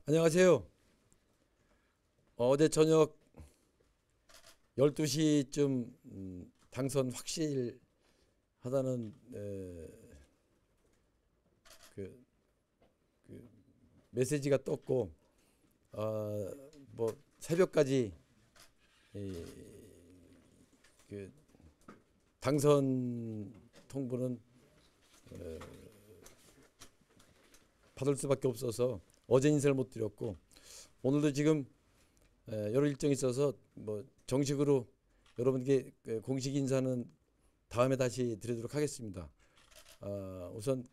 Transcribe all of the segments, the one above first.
안녕하세요. 어제 저녁 12시쯤 당선 확실하다는 그, 그 메시지가 떴고 뭐 새벽까지 이, 그 당선 통보는 받을 수밖에 없어서 어제 인사를 못 드렸고 오늘도 지금 여러 일정이 있어서 뭐 정식으로 여러분께 공식 인사는 다음에 다시 드리도록 하겠습니다. 우선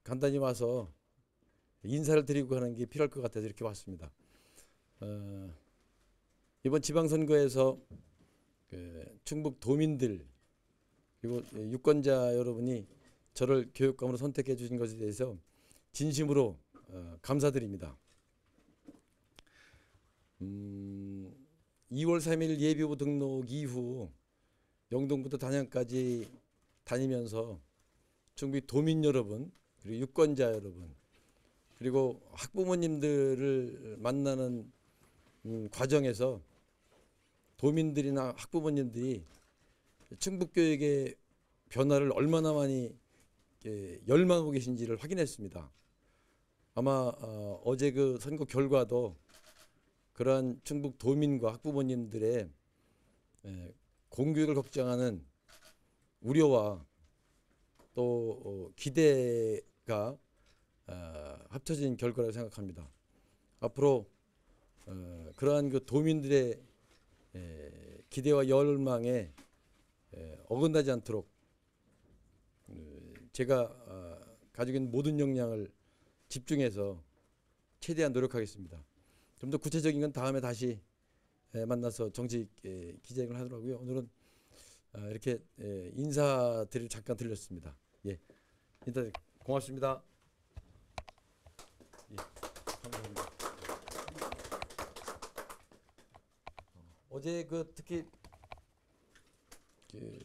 간단히 와서 인사를 드리고 하는 게 필요할 것 같아서 이렇게 왔습니다. 이번 지방선거에서 충북 도민들 그리고 유권자 여러분이 저를 교육감으로 선택해 주신 것에 대해서 진심으로 감사드립니다. 2월 3일 예비후보 등록 이후 영동부터 단양까지 다니면서 충북 도민 여러분 그리고 유권자 여러분 그리고 학부모님들을 만나는 과정에서 도민들이나 학부모님들이 충북교육의 변화를 얼마나 많이 열망하고 계신지를 확인했습니다. 아마 어제 그 선거 결과도 그러한 충북 도민과 학부모님들의 공교육을 걱정하는 우려와 또 기대가 합쳐진 결과라고 생각합니다. 앞으로 그러한 그 도민들의 기대와 열망에 어긋나지 않도록 제가 가지고 있는 모든 역량을 집중해서 최대한 노력하겠습니다. 좀 더 구체적인 건 다음에 다시 만나서 정식 기자회견을 하더라고요. 오늘은 이렇게 인사드리러 잠깐 들렸습니다. 예, 인사 고맙습니다. 예, 감사합니다. 어제 그 특히 그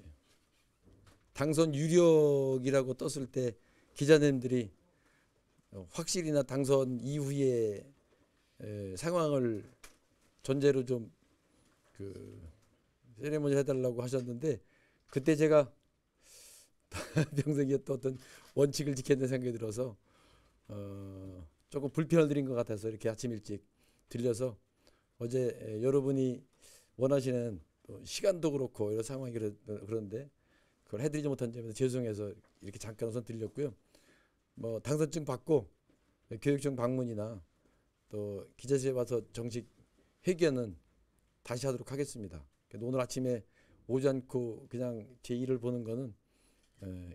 당선 유력이라고 떴을 때 기자님들이 확실히나 당선 이후에 상황을 전제로 좀 그 세레모니 해달라고 하셨는데 그때 제가 평생에 또 어떤 원칙을 지켰는 생각이 들어서 조금 불편을 드린 것 같아서 이렇게 아침 일찍 들려서 어제 여러분이 원하시는 시간도 그렇고 이런 상황이 그런데 그걸 해드리지 못한 점에서 죄송해서 이렇게 잠깐 우선 들렸고요. 뭐 당선증 받고 교육청 방문이나 또 기자실에 와서 정식 회견은 다시 하도록 하겠습니다. 오늘 아침에 오지 않고 그냥 제 일을 보는 거는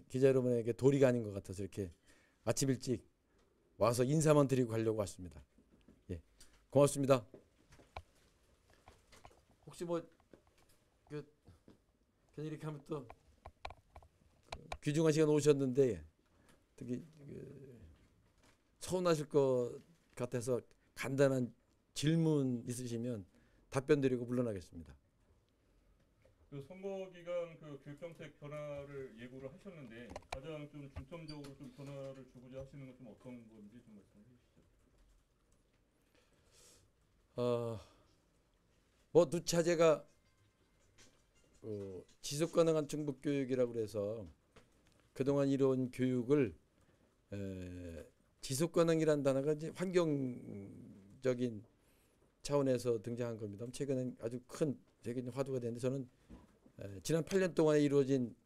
기자 여러분에게 도리가 아닌 것 같아서 이렇게 아침 일찍 와서 인사만 드리고 가려고 왔습니다. 예, 고맙습니다. 혹시 뭐 그냥 이렇게 하면 또 귀중한 시간 오셨는데 특히 서운하실 것 같아서 간단한 질문 있으시면 답변 드리고 물러나겠습니다. 그 선거 기간 그 교육 정책 변화를 예고를 하셨는데 가장 좀 중점적으로 좀 변화를 주고자 하시는 건 좀 어떤 건지 좀 말씀해 주시죠. 뭐 누차 제가 지속 가능한 충북 교육이라고 그래서 그동안 이루어온 교육을 지속 가능이라는 단어가 이제 환경적인 차원에서 등장한 겁니다. 최근에 아주 큰 세계적인 화두가 되는데 저는 지난 8년 동안에 이루어진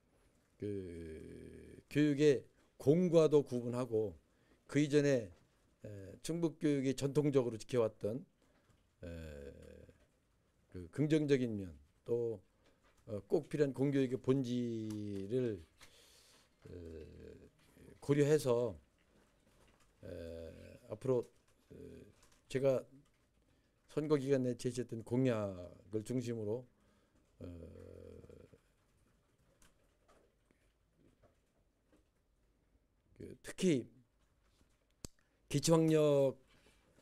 그 교육의 공과도 구분하고 그 이전에 충북 교육이 전통적으로 지켜왔던 그 긍정적인 면 또 꼭 필요한 공교육의 본질을 고려해서 앞으로 제가 선거 기간에 제시했던 공약을 중심으로 특히 기초학력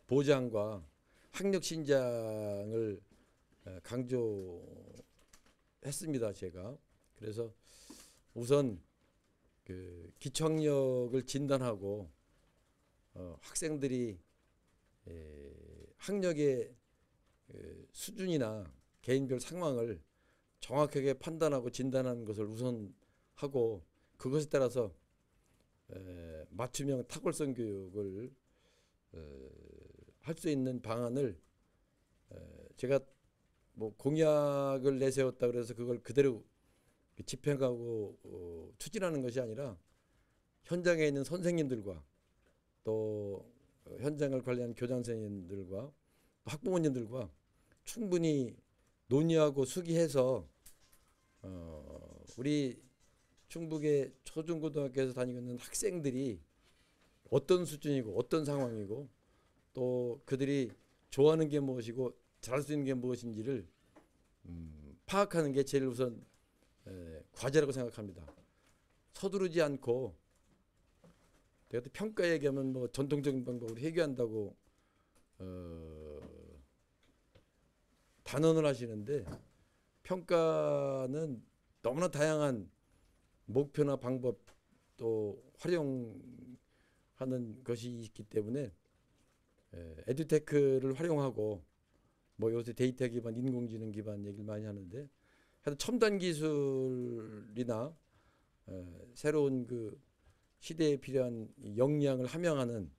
보장과 학력 신장을 강조했습니다. 제가 그래서 우선 그 기초학력을 진단하고 학생들이 학력의 수준이나 개인별 상황을 정확하게 판단하고 진단하는 것을 우선하고 그것에 따라서 맞춤형 탁월성 교육을 할 수 있는 방안을 제가 뭐 공약을 내세웠다 그래서 그걸 그대로 집행하고 추진하는 것이 아니라 현장에 있는 선생님들과 또 현장을 관리하는 교장 선생님들과 또 학부모님들과 충분히 논의하고 수기해서 우리 충북의 초중고등학교에서 다니고 있는 학생들이 어떤 수준이고 어떤 상황이고 또 그들이 좋아하는 게 무엇이고 잘할 수 있는 게 무엇인지를 파악하는 게 제일 우선 과제라고 생각합니다. 서두르지 않고 내가 또 평가 얘기하면 뭐 전통적인 방법으로 해결한다고 단언을 하시는데 평가는 너무나 다양한 목표나 방법 또 활용하는 것이 있기 때문에 에듀테크를 활용하고 뭐 요새 데이터 기반 인공지능 기반 얘기를 많이 하는데 하여튼 첨단 기술이나 새로운 그 시대에 필요한 역량을 함양하는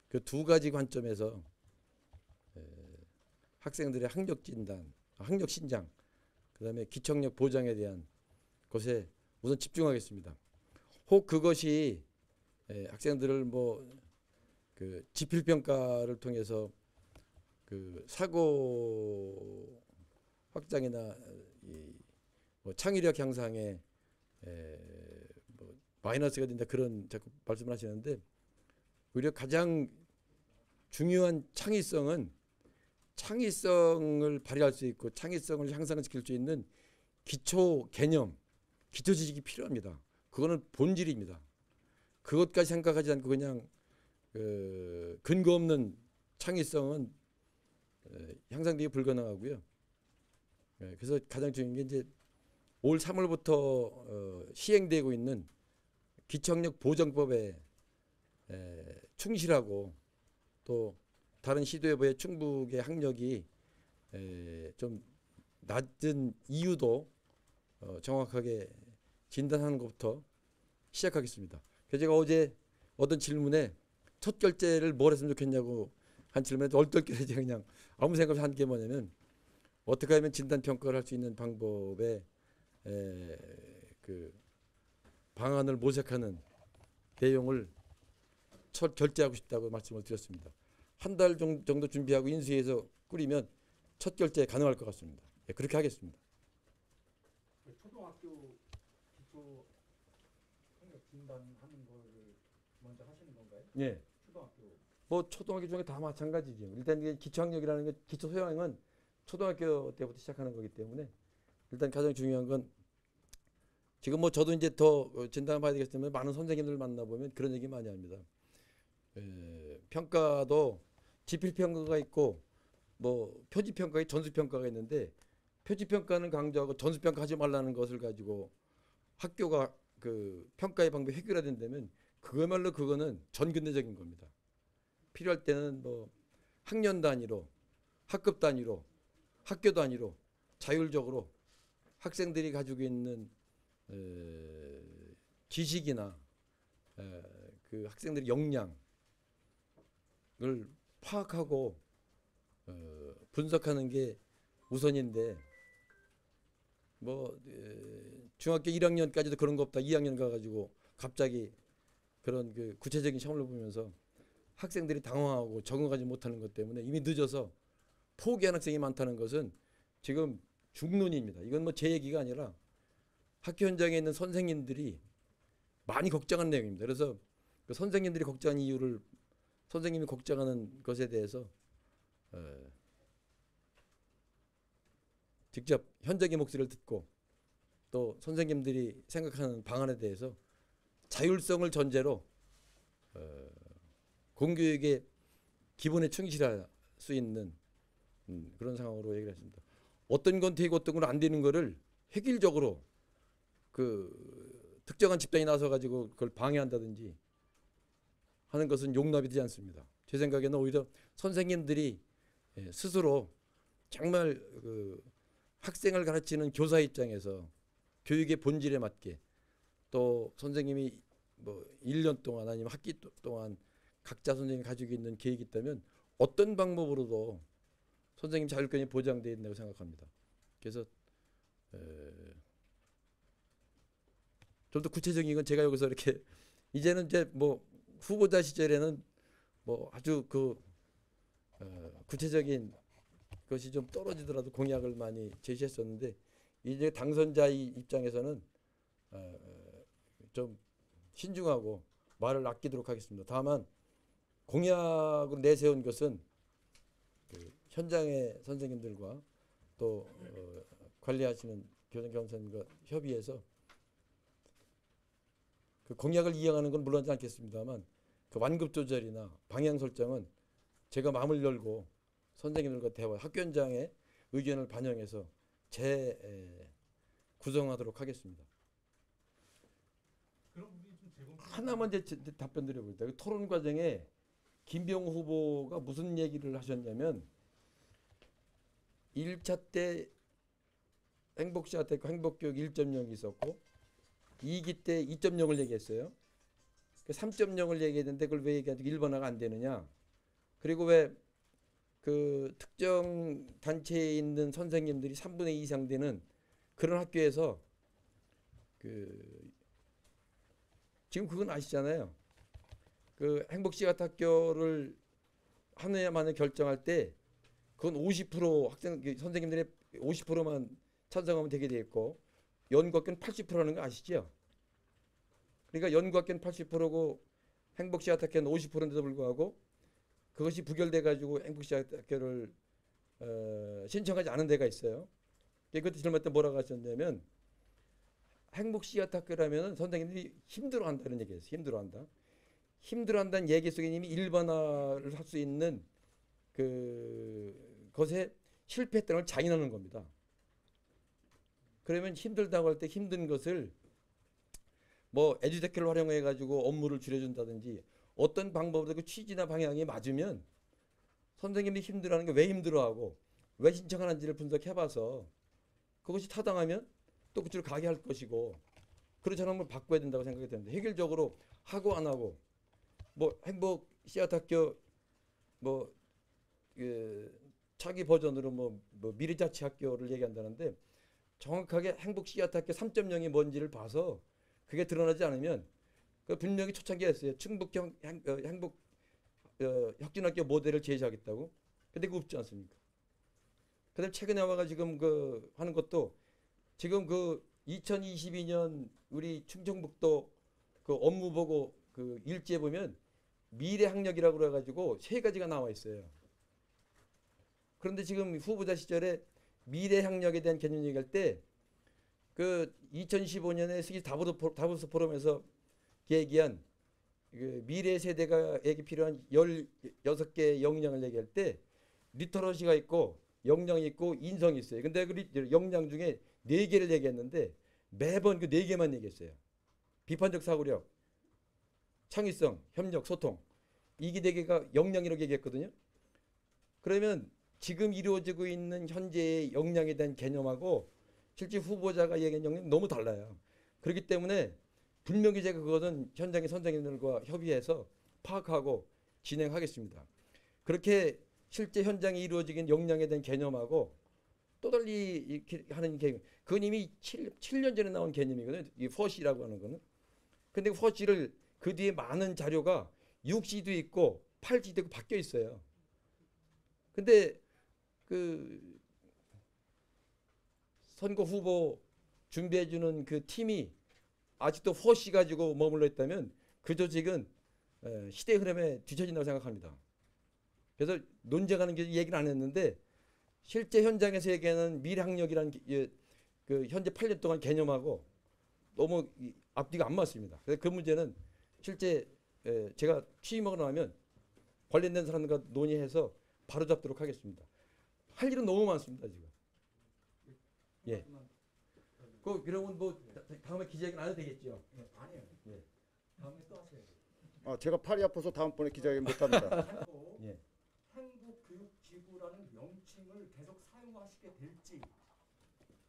그 두 가지 관점에서 학생들의 학력 진단, 학력 신장, 그다음에 기청력 보장에 대한 것에 우선 집중하겠습니다. 혹 그것이 학생들을 뭐 그 지필 평가를 통해서 그 사고 확장이나 뭐 창의력 향상에 뭐 마이너스가 된다 그런 자꾸 말씀을 하시는데 오히려 가장 중요한 창의성은 창의성을 발휘할 수 있고 창의성을 향상시킬 수 있는 기초 개념, 기초 지식이 필요합니다. 그거는 본질입니다. 그것까지 생각하지 않고 그냥 근거 없는 창의성은 향상되기 불가능하고요. 그래서 가장 중요한 게 이제 올 3월부터 시행되고 있는 기청력 보정법에 충실하고 또 다른 시도에 비해 충북의 학력이 좀 낮은 이유도 정확하게 진단하는 것부터 시작하겠습니다. 그래서 제가 어제 얻은 질문에 첫 결제를 뭘 했으면 좋겠냐고 한 질문에 얼떨결에 제가 그냥 아무 생각 없이 한 게 뭐냐면 어떻게 하면 진단 평가를 할 수 있는 방법에 그 방안을 모색하는 내용을 첫 결제하고 싶다고 말씀을 드렸습니다. 한 달 정도 준비하고 인수해서 꾸리면 첫 결제 가능할 것 같습니다. 그렇게 하겠습니다. 초등학교 기초 학력 진단하는 거를 먼저 하시는 건가요? 예. 초등학교. 뭐 초등학교 중에 다 마찬가지죠. 일단 이게 기초학력이라는 게 기초 소양은 초등학교 때부터 시작하는 거기 때문에 일단 가장 중요한 건 지금 뭐 저도 이제 더 진단을 봐야 되기 때문에 많은 선생님들 만나보면 그런 얘기 많이 합니다. 평가도 지필 평가가 있고 뭐 표지 평가에 전수 평가가 있는데 표지 평가는 강조하고 전수 평가 하지 말라는 것을 가지고 학교가 그 평가의 방법이 해결화된다면 그거말로 그거는 전근대적인 겁니다. 필요할 때는 뭐 학년 단위로 학급 단위로 학교 단위로 자율적으로 학생들이 가지고 있는 지식이나 그 학생들의 역량을 파악하고 분석하는 게 우선인데 뭐 중학교 1학년까지도 그런 거 없다. 2학년 가가지고 갑자기 그런 그 구체적인 시험을 보면서 학생들이 당황하고 적응하지 못하는 것 때문에 이미 늦어서 포기한 학생이 많다는 것은 지금 중론입니다. 이건 뭐 제 얘기가 아니라 학교 현장에 있는 선생님들이 많이 걱정한 내용입니다. 그래서 그 선생님들이 걱정한 이유를 선생님이 걱정하는 것에 대해서 직접 현장의 목소리를 듣고 또 선생님들이 생각하는 방안에 대해서 자율성을 전제로 공교육의 기본에 충실할 수 있는 그런 상황으로 얘기를 했습니다. 어떤 건 되고 어떤 건 안 되는 거를 획일적으로 그 특정한 집단이 나서 가지고 그걸 방해한다든지 하는 것은 용납이 되지 않습니다. 제 생각에는 오히려 선생님들이 스스로 정말 그 학생을 가르치는 교사 입장에서 교육의 본질에 맞게 또 선생님이 뭐 1년 동안 아니면 학기 동안 각자 선생님이 가지고 있는 계획이 있다면 어떤 방법으로도 선생님 자율권이 보장되어 있다고 생각합니다. 그래서 좀 더 구체적인 건 제가 여기서 이렇게 이제는 이제 뭐 후보자 시절에는 뭐 아주 그 구체적인 것이 좀 떨어지더라도 공약을 많이 제시했었는데 이제 당선자의 입장에서는 좀 신중하고 말을 아끼도록 하겠습니다. 다만 공약으로 내세운 것은 그 현장의 선생님들과 또 관리하시는 교장선생님과 협의해서 그 공약을 이행하는 건 물론지 않겠습니다만 그 완급 조절이나 방향 설정은 제가 마음을 열고 선생님들과 대화, 학교원장의 의견을 반영해서 구성하도록 하겠습니다. 그럼 우리 좀 제공 하나만 답변 드려볼게요. 그 토론 과정에 김병호 후보가 무슨 얘기를 하셨냐면 1차 때 행복시한테 행복교육 1.0이 있었고 2기 때 2.0을 얘기했어요. 3.0을 얘기했는데 그걸 왜 얘기하지 일반화가 안 되느냐. 그리고 왜 그 특정 단체에 있는 선생님들이 3분의 2 이상 되는 그런 학교에서 그 지금 그건 아시잖아요. 그 행복시 같은 학교를 한 해만에 결정할 때 그건 50% 학생 선생님들의 50%만 찬성하면 되게 돼 있고 연구학교는 80%라는 거 아시죠? 그러니까 연구학교는 80%고 행복시 학교는 50%인데도 불구하고 그것이 부결돼 가지고 행복시 학교를 신청하지 않은 데가 있어요. 그때 질문 때 뭐라고 하셨냐면 행복시 학교라면 선생님들이 힘들어한다는 얘기였어요. 힘들어한다. 힘들어한다는 얘기 속에 이미 일반화를 할 수 있는 그 것에 실패했다는 걸 자인하는 겁니다. 그러면 힘들다고 할 때 힘든 것을 뭐 에듀테크를 활용해 가지고 업무를 줄여준다든지 어떤 방법으로 그 취지나 방향이 맞으면 선생님이 힘들어하는 게 왜 힘들어하고 왜 신청하는지를 분석해봐서 그것이 타당하면 또 그쪽으로 가게 할 것이고 그렇지 않으면 바꿔야 된다고 생각이 되는데 해결적으로 하고 안 하고 뭐 행복 씨앗학교 뭐 차기 버전으로 뭐 미래자치학교를 얘기한다는데 정확하게 행복 씨앗학교 3.0이 뭔지를 봐서 그게 드러나지 않으면 그 분명히 초창기였어요. 충북형 행복 혁신학교 모델을 제시하겠다고. 근데 그거 없지 않습니까? 그다음 최근에 와가 지금 그 하는 것도 지금 그 2022년 우리 충청북도 그 업무 보고 그 일지에 보면 미래학력이라고 그래가지고 3가지가 나와 있어요. 그런데 지금 후보자 시절에 미래학력에 대한 개념 얘기할 때 그 2015년에 스위스 다보스 포럼에서 얘기한 그 미래 세대가에게 필요한 16개 역량을 얘기할 때 리터러시가 있고 역량이 있고 인성이 있어요. 근데 그 역량 중에 4개를 얘기했는데 매번 그 4개만 얘기했어요. 비판적 사고력, 창의성, 협력, 소통. 이게 4개가 역량이라고 얘기했거든요. 그러면 지금 이루어지고 있는 현재의 역량에 대한 개념하고 실제 후보자가 얘기한 역량이 너무 달라요. 그렇기 때문에 분명히 제가 그것은 현장의 선생님들과 협의해서 파악하고 진행하겠습니다. 그렇게 실제 현장에 이루어지는 역량에 대한 개념하고 또 달리 이렇게 하는 개념, 그건 이미 7년 전에 나온 개념이거든요. 이 퍼시라고 하는 거는. 근데 퍼시를 그 뒤에 많은 자료가 6시도 있고 8시도 있고 바뀌어 있어요. 근데 그 선거 후보 준비해주는 그 팀이 아직도 퍼시 가지고 머물러 있다면 그 조직은 시대 흐름에 뒤처진다고 생각합니다. 그래서 논쟁하는 게 얘기는 안 했는데 실제 현장에서 얘기하는 미래학력이라는 그 현재 8년 동안 개념하고 너무 앞뒤가 안 맞습니다. 그래서 그 문제는 실제 제가 취임하고 나면 관련된 사람들과 논의해서 바로잡도록 하겠습니다. 할 일은 너무 많습니다 지금. 예. 그러면 뭐 다음에 기자회견 안 해도 되겠죠? 아니에요. 예. 다음에 또 하셔야 돼요. 제가 팔이 아파서 다음번에 기자회견 못합니다. 그리고 예. 행복교육지구라는 명칭을 계속 사용하시게 될지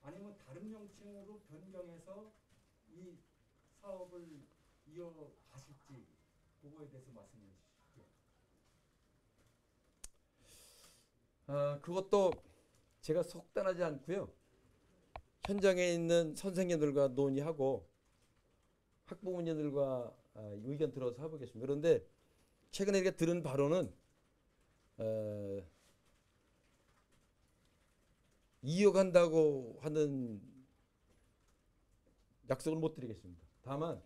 아니면 다른 명칭으로 변경해서 이 사업을 이어가실지 그거에 대해서 말씀해 주시죠. 그것도 제가 속단하지 않고요. 현장에 있는 선생님들과 논의하고 학부모님들과 의견 들어서 해보겠습니다. 그런데 최근에 이렇게 들은 바로는 이어간다고 하는 약속을 못 드리겠습니다. 다만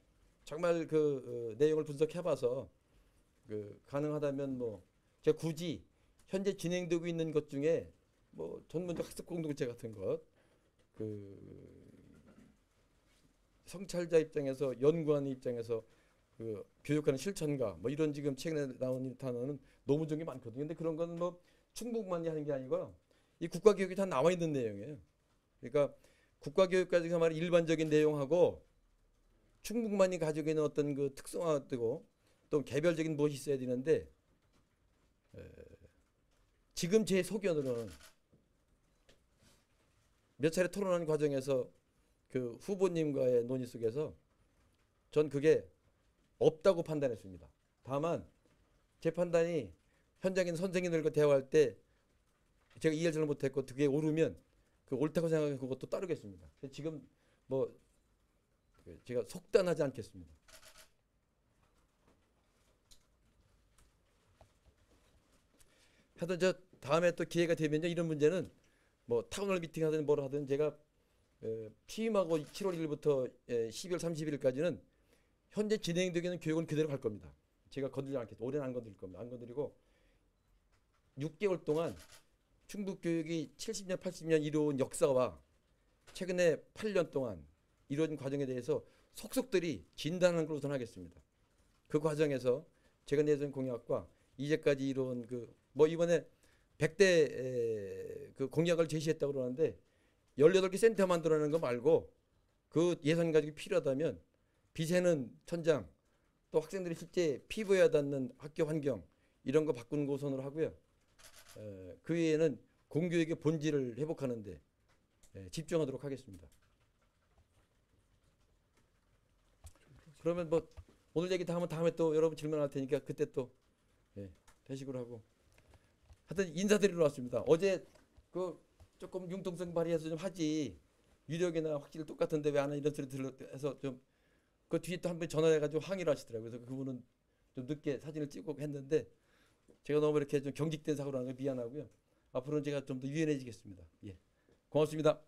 정말 그 내용을 분석해봐서 그 가능하다면 뭐 제가 굳이 현재 진행되고 있는 것 중에 뭐 전문적 학습 공동체 같은 것, 그 성찰자 입장에서 연구하는 입장에서 그 교육하는 실천가 뭐 이런 지금 최근에 나온 단어는 너무 좋은 게 많거든요. 근데 그런 거는 뭐 충북만이 하는 게 아니고 이 국가교육이 다 나와 있는 내용이에요. 그러니까 국가교육까지 그 말은 일반적인 내용하고 충북만이 가지고 있는 어떤 그 특성화되고 또 개별적인 무엇이 있어야 되는데 지금 제 소견으로는 몇 차례 토론하는 과정에서 그 후보님과의 논의 속에서 전 그게 없다고 판단했습니다. 다만 제 판단이 현장에 있는 선생님들과 대화할 때 제가 이해를 잘 못했고 그게 옳으면 그 옳다고 생각하는 그것도 따르겠습니다. 지금 뭐 제가 속단하지 않겠습니다. 하여튼 저 다음에 또 기회가 되면요 이런 문제는 뭐 타운홀 미팅 하든 뭘 하든 제가 취임하고 7월 1일부터 12월 30일까지는 현재 진행되고 있는 교육은 그대로 갈 겁니다. 제가 건들지 않겠습니다. 올해는 안 건드릴 겁니다. 안 건드리고 6개월 동안 충북 교육이 70년, 80년 이루어온 역사와 최근에 8년 동안 이루어진 과정에 대해서 속속들이 진단하는 걸 우선하겠습니다. 그 과정에서 제가 내세운 공약과 이제까지 이루어온 그 뭐 이번에 100대 그 공약을 제시했다고 그러는데 18개 센터 만들어내는 거 말고 그 예산 가지고 필요하다면 비세는 천장 또 학생들이 실제 피부에 닿는 학교 환경 이런 거 바꾸는 거 우선으로 하고요. 그 외에는 공교육의 본질을 회복하는 데 집중하도록 하겠습니다. 그러면 뭐 오늘 얘기 다 하면 다음에 또 여러분 질문할 테니까 그때 또 대식으로 하고 하여튼 인사드리러 왔습니다. 어제 그 조금 융통성 발휘해서 좀 하지 유력이나 확실히 똑같은데 왜 안 하는 이런 소리 들어서 좀 그 뒤에 또 한 번 전화해가지고 항의를 하시더라고요. 그래서 그분은 좀 늦게 사진을 찍고 했는데 제가 너무 이렇게 좀 경직된 사고를 하는 게 미안하고요. 앞으로는 제가 좀 더 유연해지겠습니다. 예, 고맙습니다.